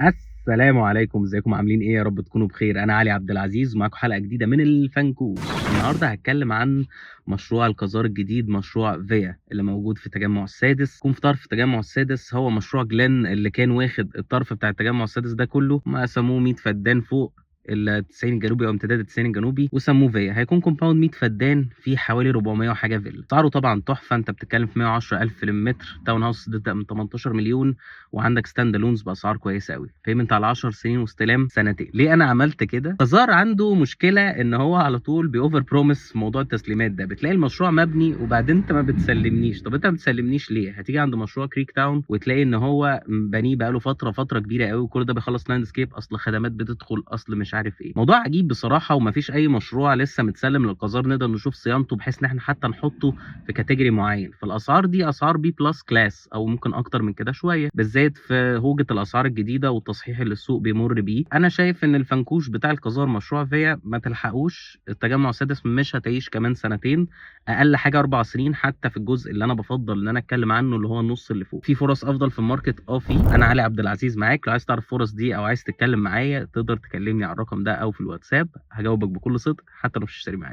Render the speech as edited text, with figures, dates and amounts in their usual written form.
السلام عليكم، ازيكم عاملين ايه؟ يا رب تكونوا بخير. انا علي عبد العزيز ومعاكم حلقه جديده من الفنكوش. النهارده هتكلم عن مشروع القذار الجديد، مشروع فيا اللي موجود في التجمع السادس. يكون في طرف التجمع السادس هو مشروع جلين اللي كان واخد الطرف بتاع التجمع السادس ده كله، ما سموه 100 فدان فوق التسعين الجنوبي او امتداد التسعين الجنوبي، وسموه فيا. هيكون كومباوند 100 فدان فيه حوالي 400 وحاجه فيلا. اسعاره طبعا تحفه، انت بتتكلم في 110,000 للمتر. تاون هاوس تبدا من 18 مليون، وعندك ستاند الونز باسعار كويسه قوي. بيمنت على 10 سنين واستلام سنتين. ليه انا عملت كده؟ قزار عنده مشكله ان هو على طول بيوفر بروميس موضوع التسليمات ده. بتلاقي المشروع مبني وبعدين انت ما بتسلمنيش. طب انت ما بتسلمنيش ليه؟ هتيجي عند مشروع كريك تاون وتلاقي ان هو بنيه بقاله فتره كبيره قوي، وكل ده بيخلص لاندسكيب، اصل خدمات بتدخل، اصل مش عارف ايه. موضوع عجيب بصراحه، ومفيش اي مشروع لسه متسلم للقزار نقدر نشوف صيانته بحيث ان احنا حتى نحطه في كاتيجوري معين. فالاسعار دي اسعار بي بلس كلاس او ممكن اكتر من كده شويه، بالذات في هوجه الاسعار الجديده والتصحيح اللي السوق بيمر بيه. انا شايف ان الفنكوش بتاع القزار مشروع فيا ما تلحقوش. التجمع السادس مش هتعيش كمان سنتين، اقل حاجه 4 سنين، حتى في الجزء اللي انا بفضل ان انا اتكلم عنه اللي هو النص اللي فوق. في فرص افضل في الماركت، في. انا علي عبد العزيز معاك. لو عايز تعرف الفرص دي او عايز تتكلم معايا تقدر تكلمني على الرقم ده او في الواتساب، هجاوبك بكل صدق حتى لو مش تشتري معايا.